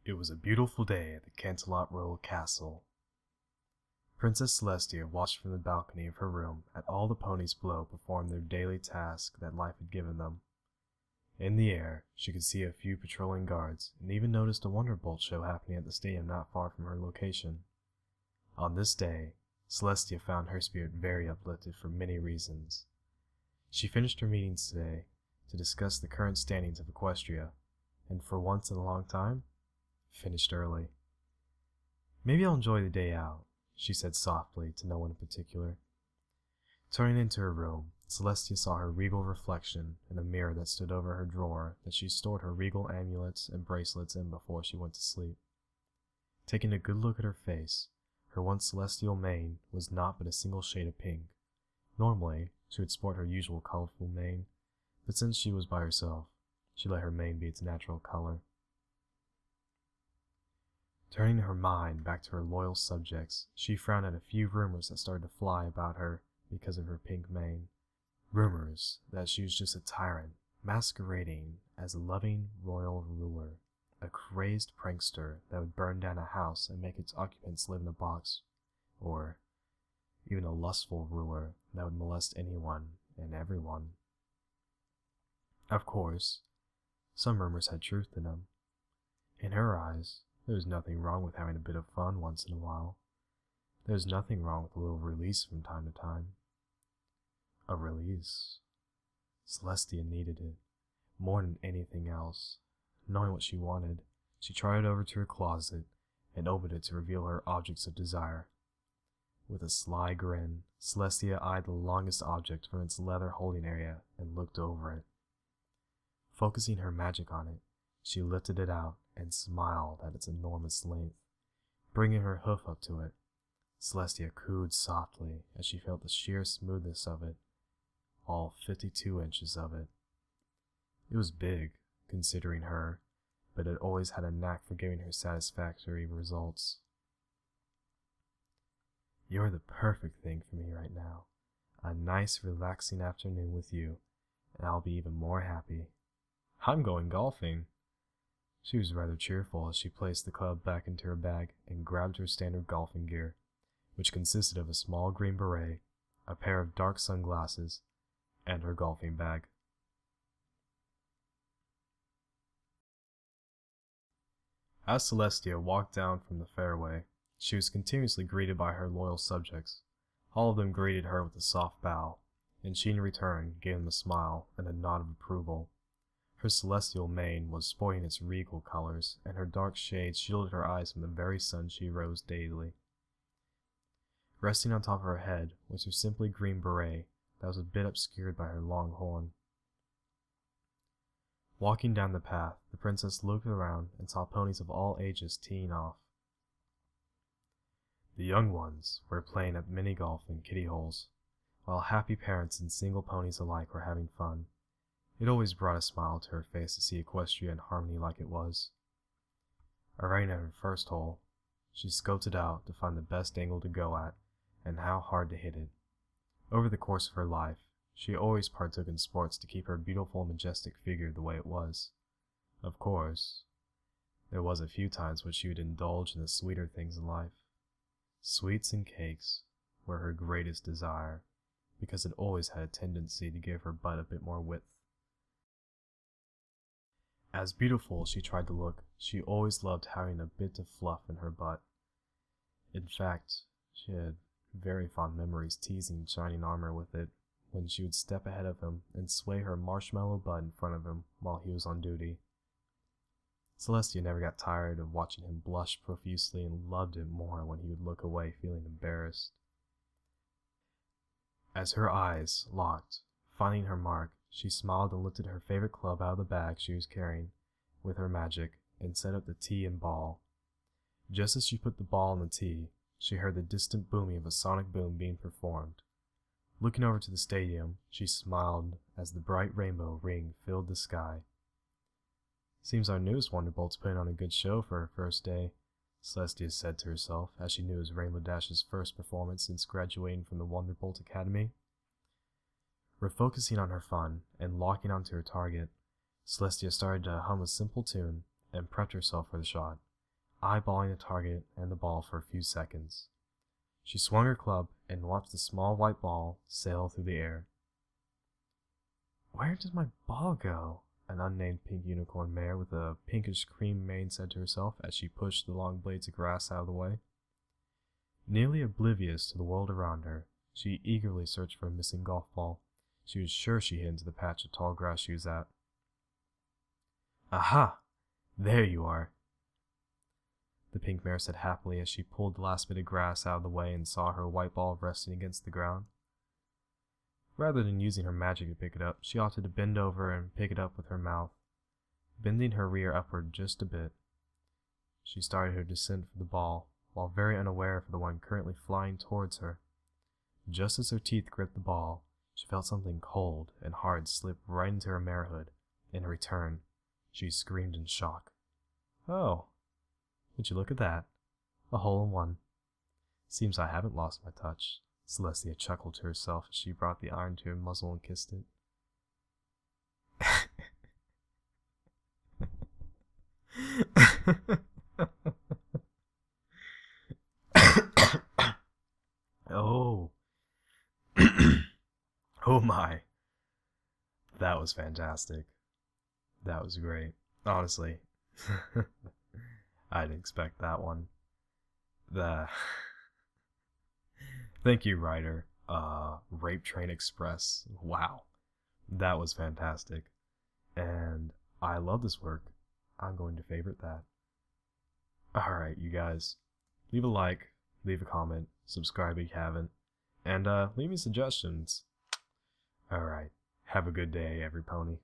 It was a beautiful day at the Canterlot Royal Castle. Princess Celestia watched from the balcony of her room at all the ponies below perform their daily task that life had given them. In the air, she could see a few patrolling guards, and even noticed a Wonderbolt show happening at the stadium not far from her location. On this day, Celestia found her spirit very uplifted for many reasons. She finished her meetings today to discuss the current standings of Equestria, and for once in a long time, finished early. "Maybe I'll enjoy the day out," she said softly to no one in particular. Turning into her room, Celestia saw her regal reflection in a mirror that stood over her drawer that she stored her regal amulets and bracelets in before she went to sleep. Taking a good look at her face, her once celestial mane was naught but a single shade of pink. Normally, she would sport her usual colorful mane, but since she was by herself, she let her mane be its natural color. Turning her mind back to her loyal subjects, she frowned at a few rumors that started to fly about her because of her pink mane. Rumors that she was just a tyrant, masquerading as a loving royal ruler, a crazed prankster that would burn down a house and make its occupants live in a box, or even a lustful ruler that would molest anyone and everyone. Of course, some rumors had truth in them. In her eyes, there was nothing wrong with having a bit of fun once in a while. There was nothing wrong with a little release from time to time. A release. Celestia needed it, more than anything else. Knowing what she wanted, she trotted over to her closet and opened it to reveal her objects of desire. With a sly grin, Celestia eyed the longest object from its leather holding area and looked over it. Focusing her magic on it, she lifted it out and smiled at its enormous length. Bringing her hoof up to it, Celestia cooed softly as she felt the sheer smoothness of it, all 52 inches of it. It was big, considering her, but it always had a knack for giving her satisfactory results. "You're the perfect thing for me right now. A nice, relaxing afternoon with you, and I'll be even more happy. I'm going golfing." She was rather cheerful as she placed the club back into her bag and grabbed her standard golfing gear, which consisted of a small green beret, a pair of dark sunglasses, and her golfing bag. As Celestia walked down from the fairway, she was continuously greeted by her loyal subjects. All of them greeted her with a soft bow, and she in return gave them a smile and a nod of approval. Her celestial mane was sporting its regal colors, and her dark shades shielded her eyes from the very sun she rose daily. Resting on top of her head was her simply green beret that was a bit obscured by her long horn. Walking down the path, the princess looked around and saw ponies of all ages teeing off. The young ones were playing at mini-golf in kiddie holes, while happy parents and single ponies alike were having fun. It always brought a smile to her face to see Equestria in harmony like it was. Arriving at her first hole, she scoped it out to find the best angle to go at, and how hard to hit it. Over the course of her life, she always partook in sports to keep her beautiful and majestic figure the way it was. Of course, there was a few times when she would indulge in the sweeter things in life. Sweets and cakes were her greatest desire, because it always had a tendency to give her butt a bit more width. As beautiful as she tried to look, she always loved having a bit of fluff in her butt. In fact, she had very fond memories teasing Shining Armor with it when she would step ahead of him and sway her marshmallow butt in front of him while he was on duty. Celestia never got tired of watching him blush profusely and loved it more when he would look away feeling embarrassed. As her eyes locked, finding her mark, she smiled and lifted her favorite club out of the bag she was carrying with her magic and set up the tee and ball. Just as she put the ball on the tee, she heard the distant booming of a sonic boom being performed. Looking over to the stadium, she smiled as the bright rainbow ring filled the sky. "Seems our newest Wonderbolt's putting on a good show for her first day," Celestia said to herself as she knew it was Rainbow Dash's first performance since graduating from the Wonderbolt Academy. Refocusing on her fun and locking onto her target, Celestia started to hum a simple tune and prepped herself for the shot, eyeballing the target and the ball for a few seconds. She swung her club and watched the small white ball sail through the air. "Where did my ball go?" an unnamed pink unicorn mare with a pinkish cream mane said to herself as she pushed the long blades of grass out of the way. Nearly oblivious to the world around her, she eagerly searched for a missing golf ball. She was sure she hit into the patch of tall grass she was at. "Aha! There you are," the pink mare said happily as she pulled the last bit of grass out of the way and saw her white ball resting against the ground. Rather than using her magic to pick it up, she opted to bend over and pick it up with her mouth, bending her rear upward just a bit. She started her descent for the ball, while very unaware for the one currently flying towards her. Just as her teeth gripped the ball, she felt something cold and hard slip right into her marehood. In return, she screamed in shock. "Oh, would you look at that? A hole-in-one. Seems I haven't lost my touch." Celestia chuckled to herself as she brought the iron to her muzzle and kissed it. Oh. Oh my. That was fantastic. That was great. Honestly. I didn't expect that one. Thank you, writer. Rape Train Express. Wow. That was fantastic. And I love this work. I'm going to favorite that. Alright, you guys. Leave a like, leave a comment, subscribe if you haven't, and leave me suggestions. Alright. Have a good day, every pony.